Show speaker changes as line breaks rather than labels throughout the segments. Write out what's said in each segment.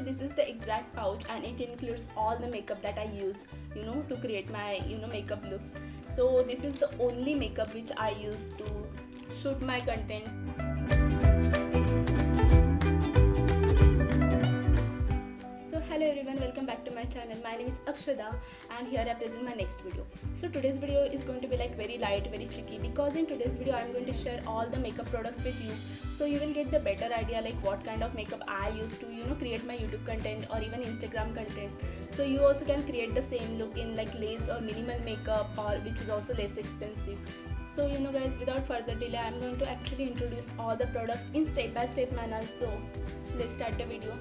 this is the exact pouch, and it includes all the makeup that I used, to create my, makeup looks. So this is the only makeup which I use to shoot my content. So hello everyone, welcome back to my channel. My name is Akshada and here I present my next video. So today's video is going to be like very light, very tricky, because in today's video I'm going to share all the makeup products with you, so you will get the better idea like what kind of makeup I use to create my YouTube content or even Instagram content. So you also can create the same look in like lace or minimal makeup, or which is also less expensive. So guys, without further delay, I'm going to actually introduce all the products in step-by-step manner. So let's start the video.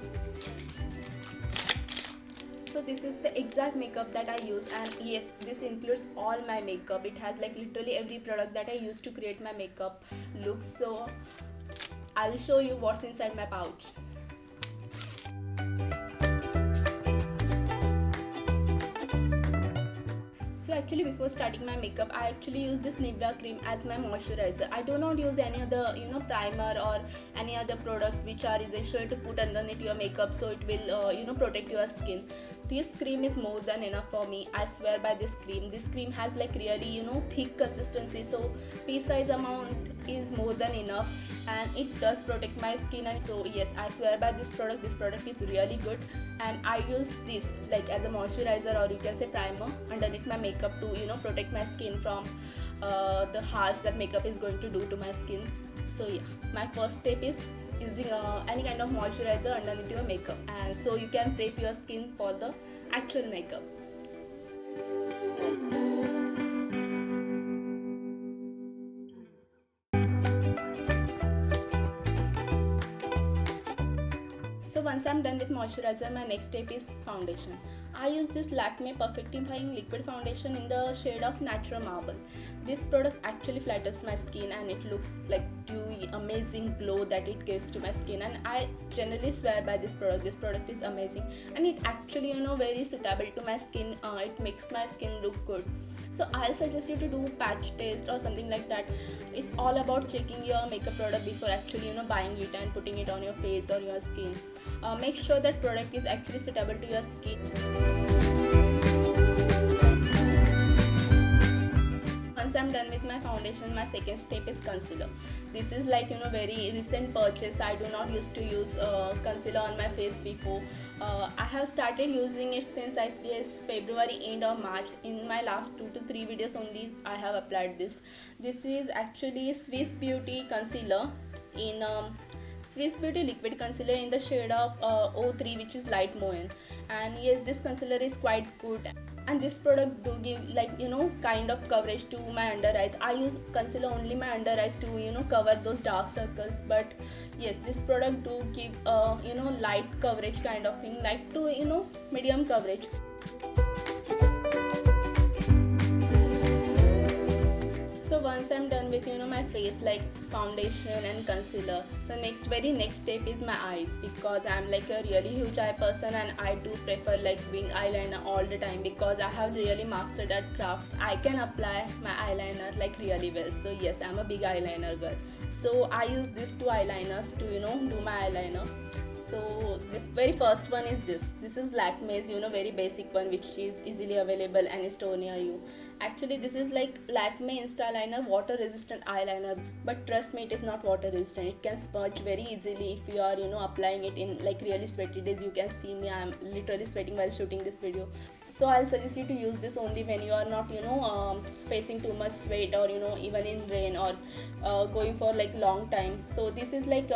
So this is the exact makeup that I use, and yes, this includes all my makeup. It has like literally every product that I use to create my makeup looks. So I'll show you what's inside my pouch. So actually, before starting my makeup, I actually use this Nivea cream as my moisturizer. I do not use any other primer or any other products which are essential to put underneath your makeup, so it will protect your skin. This cream is more than enough for me. I swear by this cream. This cream has like really thick consistency, so pea size amount is more than enough, and it does protect my skin. And so yes, I swear by this product. This product is really good, and I use this like as a moisturizer, or you can say primer, underneath my makeup to protect my skin from the harsh that makeup is going to do to my skin. So yeah, my first step is using any kind of moisturizer underneath your makeup, and so you can prep your skin for the actual makeup. So once I'm done with moisturizer, my next step is foundation. I use this Lakme Perfectifying Liquid Foundation in the shade of Natural Marble. This product actually flatters my skin, and it looks like dewy, amazing glow that it gives to my skin, and I generally swear by this product. This product is amazing, and it actually very suitable to my skin. It makes my skin look good. So I'll suggest you to do patch test or something like that. It's all about checking your makeup product before actually buying it and putting it on your face or your skin. Make sure that product is actually suitable to your skin. Once I'm done with my foundation, my second step is concealer. This is like very recent purchase. I do not used to use concealer on my face before. I have started using it since I guess February end or March. In my last 2 to 3 videos only I have applied this. This is actually Swiss Beauty concealer in Swiss Beauty liquid concealer in the shade of 03, which is light moon. And yes, this concealer is quite good, and this product do give like kind of coverage to my under eyes. I use concealer only my under eyes to cover those dark circles, but yes, this product do give light coverage kind of thing, light to medium coverage. So once I'm done with my face like foundation and concealer, the very next step is my eyes, because I'm like a really huge eye person, and I do prefer like wing eyeliner all the time, because I have really mastered that craft. I can apply my eyeliner like really well. So yes, I'm a big eyeliner girl. So I use these two eyeliners to do my eyeliner. So the very first one is this. This is Lakme's very basic one, which is easily available and store near you. Actually, this is like Lakme Insta Liner water resistant eyeliner, but trust me, it is not water resistant. It can smudge very easily if you are applying it in like really sweaty days. You can see me, I'm literally sweating while shooting this video. So I'll suggest you to use this only when you are not facing too much sweat, or even in rain, or going for like long time. So this is like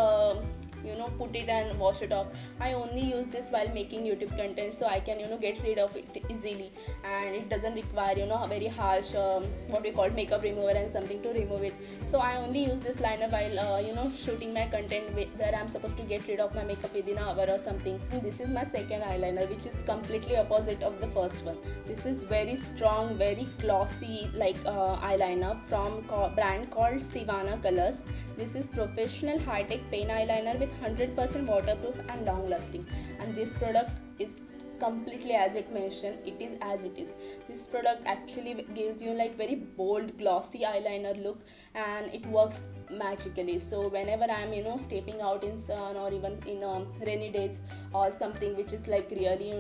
put it and wash it off. I only use this while making YouTube content, so I can get rid of it easily, and it doesn't require a very harsh what we call makeup remover and something to remove it. So I only use this liner while shooting my content where I'm supposed to get rid of my makeup within an hour or something. And this is my second eyeliner, which is completely opposite of the first one. This is very strong, very glossy like eyeliner from brand called Sivana Colors. This is professional high-tech pen eyeliner with 100% waterproof and long lasting, and this product is completely as it mentioned, it is as it is. This product actually gives you like very bold glossy eyeliner look, and it works magically. So whenever I'm stepping out in sun, or even in rainy days, or something which is like really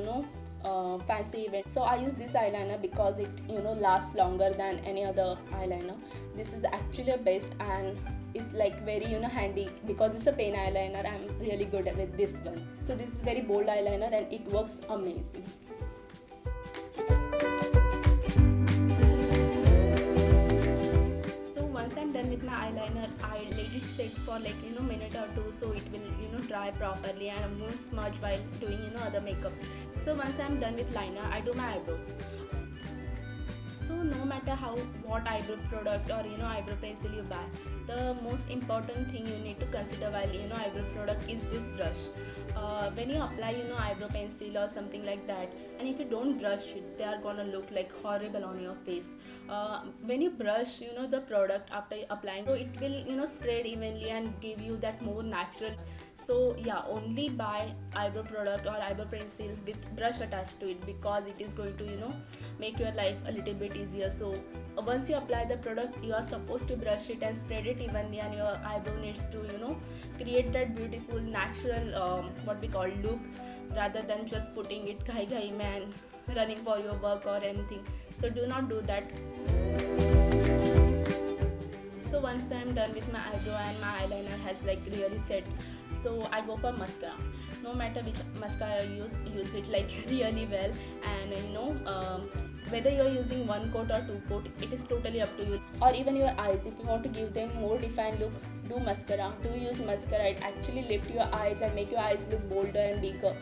fancy event, so I use this eyeliner because it lasts longer than any other eyeliner. This is actually a best, and is like very handy because it's a pen eyeliner. I'm really good with this one. So this is very bold eyeliner and it works amazing. So once I'm done with my eyeliner, I let it sit for like minute or two, so it will dry properly, and I won't smudge while doing other makeup. So once I'm done with liner, I do my eyebrows. So no matter what eyebrow product or eyebrow pencil you buy, the most important thing you need to consider while eyebrow product is this brush. When you apply eyebrow pencil or something like that, and if you don't brush it, they are gonna look like horrible on your face. When you brush the product after applying, so it will spread evenly and give you that more natural. So yeah, only buy eyebrow product or eyebrow pencil with brush attached to it, because it is going to make your life a little bit easier. So once you apply the product, you are supposed to brush it and spread it evenly, and your eyebrow needs to create that beautiful natural what we call look, rather than just putting it ghai man running for your work or anything. So do not do that. So once I'm done with my eyebrow and my eyeliner has like really set, so I go for mascara. No matter which mascara you use it like really well. And whether you're using one coat or two coat, it is totally up to you. Or even your eyes, if you want to give them more defined look, do mascara. Do use mascara. It actually lift your eyes and make your eyes look bolder and bigger.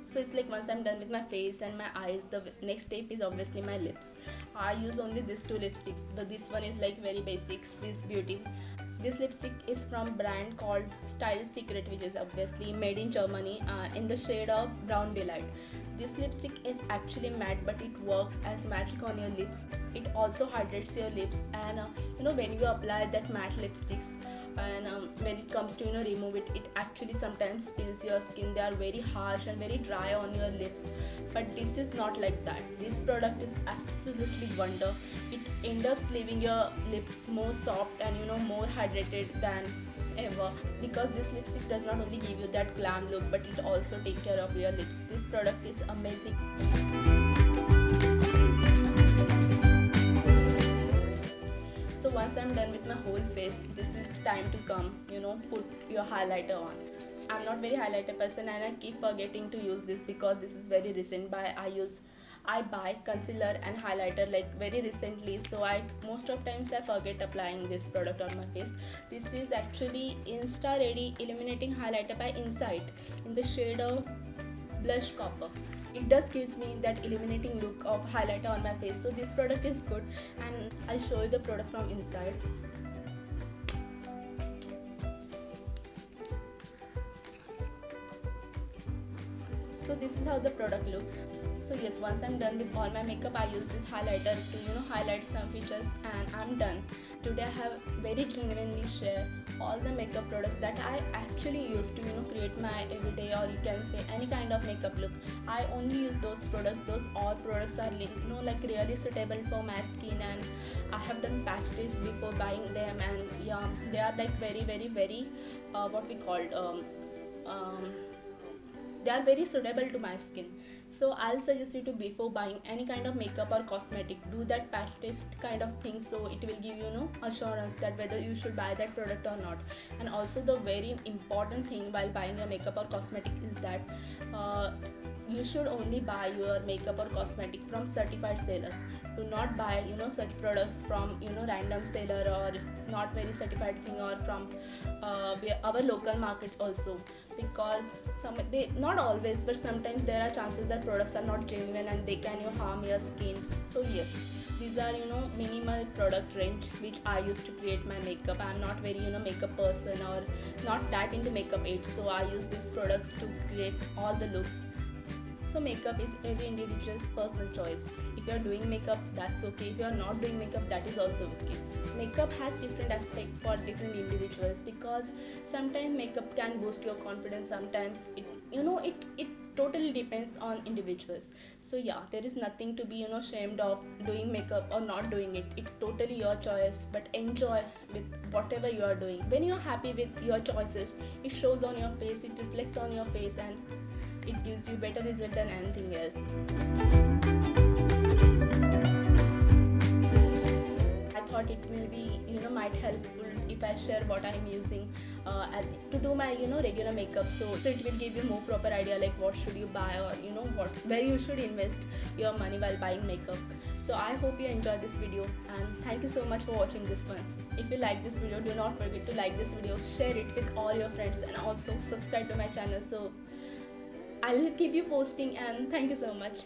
So it's like once I'm done with my face and my eyes, the next step is obviously my lips. I use only these two lipsticks. This one is like very basic, Swiss Beauty. This lipstick is from brand called Style Secret, which is obviously made in Germany, in the shade of Brown Delight. This lipstick is actually matte, but it works as magic on your lips. It also hydrates your lips, and when you apply that matte lipsticks, and when it comes to remove it, it actually sometimes spills your skin. They are very harsh and very dry on your lips, but this is not like that. This product is absolutely wonder. It ends up leaving your lips more soft and more hydrated than ever, because this lipstick does not only give you that glam look, but it also takes care of your lips. This product is amazing. So once I'm done with my whole face, this is time to come, put your highlighter on. I'm not very highlighter person, and I keep forgetting to use this because this is very recent. I buy concealer and highlighter like very recently, so most of times I forget applying this product on my face. This is actually Insta Ready Illuminating Highlighter by Insight in the shade of Blush Copper. It does gives me that illuminating look of highlighter on my face. So this product is good, and I'll show you the product from inside. So this is how the product looks. So yes, once I'm done with all my makeup, I use this highlighter to highlight some features, and I'm done. Today I have very genuinely share all the makeup products that I actually use to create my everyday, or you can say any kind of makeup look. I only use those products. Those all products are like really suitable for my skin, and I have done patch tests before buying them, and yeah, they are like very what we called they are very suitable to my skin. So I'll suggest you to, before buying any kind of makeup or cosmetic, do that patch test kind of thing, so it will give assurance that whether you should buy that product or not. And also the very important thing while buying your makeup or cosmetic is that you should only buy your makeup or cosmetic from certified sellers. Do not buy such products from random seller or not very certified thing, or from our local market also, because they not always, but sometimes there are chances that products are not genuine and they can harm your skin. So yes, these are minimal product range which I use to create my makeup. I'm not very makeup person, or not that into makeup aids, so I use these products to create all the looks. So makeup is every individual's personal choice. If If you're doing makeup, that's okay. If you're not doing makeup, that is also okay. Makeup has different aspect for different individuals, because sometimes makeup can boost your confidence, sometimes it totally depends on individuals. So yeah, there is nothing to be ashamed of doing makeup or not doing it. It's totally your choice, but enjoy with whatever you are doing. When you're happy with your choices, it shows on your face, it reflects on your face, and it gives you better result than anything else. I thought it will be might helpful if I share what I'm using to do my regular makeup, so it will give you more proper idea like what should you buy, or what where you should invest your money while buying makeup. So I hope you enjoyed this video, and thank you so much for watching this one. If you like this video, do not forget to like this video, share it with all your friends, and also subscribe to my channel, so I'll keep you posting. And thank you so much.